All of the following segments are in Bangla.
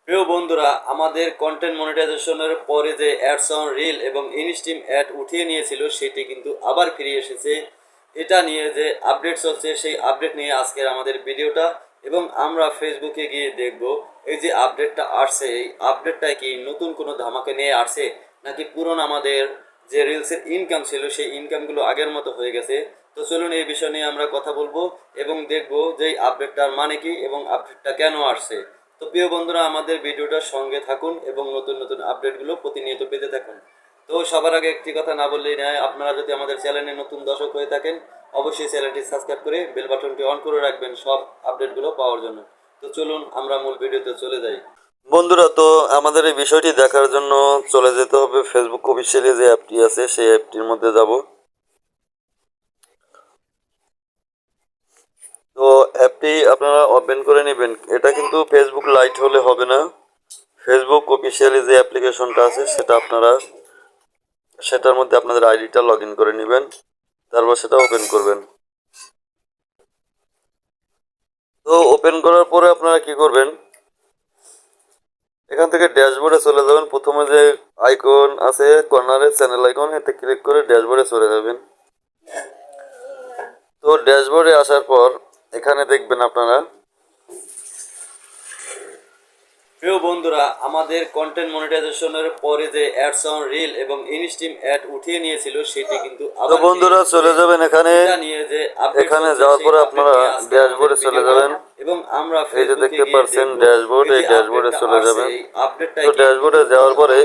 প্রিয় বন্ধুরা, আমাদের কন্টেন্ট মনিটাইজেশনের পরে যে অ্যাডস অন রিল এবং ইনস্ট্রিম অ্যাড উঠিয়ে নিয়েছিল সেটি কিন্তু আবার ফিরে এসেছে। এটা নিয়ে যে আপডেট চলছে সেই আপডেট নিয়ে আজকের আমাদের ভিডিওটা, এবং আমরা ফেসবুকে গিয়ে দেখব এই যে আপডেটটা আসছে এই আপডেটটায় কি নতুন কোনো ধামাকা নিয়ে আসছে, নাকি পুরনো আমাদের যে রিলসের ইনকাম ছিল সেই ইনকামগুলো আগের মতো হয়ে গেছে। তো চলুন এই বিষয় নিয়ে আমরা কথা বলবো এবং দেখব যে এই আপডেটটার মানে কি এবং আপডেটটা কেন আসছে। তো প্রিয় বন্ধুরা, আমাদের ভিডিওটার সঙ্গে থাকুন এবং নতুন নতুন আপডেটগুলো প্রতিনিয়ত পেতে থাকুন। তো সবার আগে একটি কথা না বললেই নয়, আপনারা যদি আমাদের চ্যানেলে নতুন দর্শক হয়ে থাকেন অবশ্যই চ্যানেলটি সাবস্ক্রাইব করে বেল বাটনটি অন করে রাখবেন সব আপডেটগুলো পাওয়ার জন্য। তো চলুন আমরা মূল ভিডিওতে চলে যাই। বন্ধুরা, তো আমাদের এই বিষয়টি দেখার জন্য চলে যেতে হবে ফেসবুক অফিসিয়ালি যে অ্যাপটি আছে সেই অ্যাপটির মধ্যে যাব। তো অ্যাপটি আপনারা ওপেন করে নেবেন। এটা কিন্তু ফেসবুক লাইট হলে হবে না, ফেসবুক অফিসিয়ালি যে অ্যাপ্লিকেশনটা আছে সেটার মধ্যে আপনাদের আইডিটা লগ ইন করে নেবেন, তারপর সেটা ওপেন করবেন। তো ওপেন করার পরে আপনারা কি করবেন, এখান থেকে ড্যাশবোর্ডে চলে যাবেন। প্রথমে যে আইকন আছে কর্নারে চ্যানেল আইকন, এতে ক্লিক করে ড্যাশবোর্ডে চলে যাবেন। তো ড্যাশবোর্ডে আসার পর এখানে দেখবেন আপনারা, প্রিয় বন্ধুরা, আমাদের কন্টেন্ট মনিটাইজেশনের পরে যে অ্যাডস অন রিল এবং ইনস্ট্রিম অ্যাড উঠিয়ে নিয়েছিল সেটি কিন্তু তো বন্ধুরা চলে যাবেন এখানে। এখানে যাওয়ার পরে আপনারা ড্যাশবোর্ডে চলে যাবেন এবং আমরা এই যে দেখতে পাচ্ছেন ড্যাশবোর্ড, এই ড্যাশবোর্ডে চলে যাবেন। তো ড্যাশবোর্ডে যাওয়ার পরে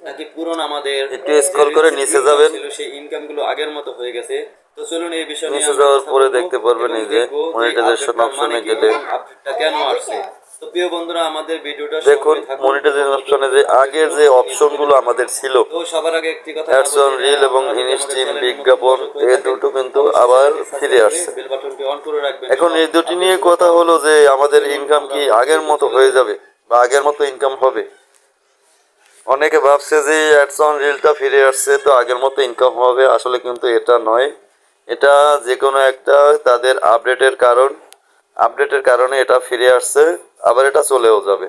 নাকি পুরনো আমাদের একটু স্ক্রল করে নিচে যাবেন, সেই ইনকামগুলো আগের মতো হয়ে গেছে। তো চলুন এই বিষয়ে নিচে যাওয়ার পরে দেখতে পারবেন এই যে মনিটাইজেশন অপশনে গেলে আপডেটটা কেন আসছে। তো প্রিয় বন্ধুরা, আমাদের ভিডিওটা দেখুন। মনিটাইজেশন অপশনে যে আগের যে অপশনগুলো আমাদের ছিল, তো সবার আগে একটি কথা, অ্যাডস অন রিল এবং ইনস্ট্রিম বিজ্ঞাপন, এই দুটো কিন্তু আবার ফিরে আসছে। বেল বাটনটি অন করে রাখবেন। এখন এই দুটি নিয়ে কথা হলো যে আমাদের ইনকাম কি আগের মতো হয়ে যাবে বা আগের মতো ইনকাম হবে। অনেকে ভাবছে যে অ্যাডস অন রিলটা ফিরে আসছে তো আগের মতো ইনকাম হবে, আসলে কিন্তু এটা নয়। এটা যে কোনো একটা তাদের আপডেটের কারণে এটা ফিরে আসছে, আবার এটা চলেও যাবে।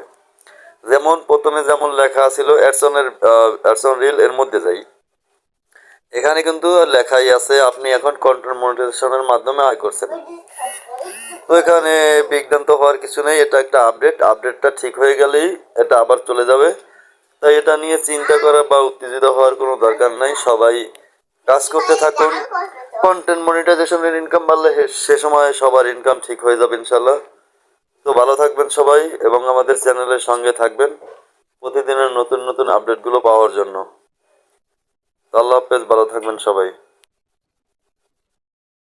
যেমন প্রথমে যেমন লেখা ছিল অ্যাডস অন রিল, এর মধ্যে যাই, এখানে কিন্তু লেখাই আছে আপনি এখন কন্টেন্ট মনিটাইজেশনের মাধ্যমে আয় করছেন। তো এখানে বিজ্ঞান হওয়ার কিছু নেই, এটা একটা আপডেটটা ঠিক হয়ে গেলেই এটা আবার চলে যাবে। তাই এটা নিয়ে চিন্তা করা বা উত্তেজিত হওয়ার কোনো দরকার নাই। সবাই কাজ করতে থাকুন। কন্টেন্ট মনিটাইজেশনের ইনকাম বাড়লে সে সময় সবার ইনকাম ঠিক হয়ে যাবে ইনশাল্লাহ। তো ভালো থাকবেন সবাই এবং আমাদের চ্যানেলের সঙ্গে থাকবেন প্রতিদিনের নতুন নতুন আপডেটগুলো পাওয়ার জন্য। আল্লাহ হাফেজ, ভালো থাকবেন সবাই।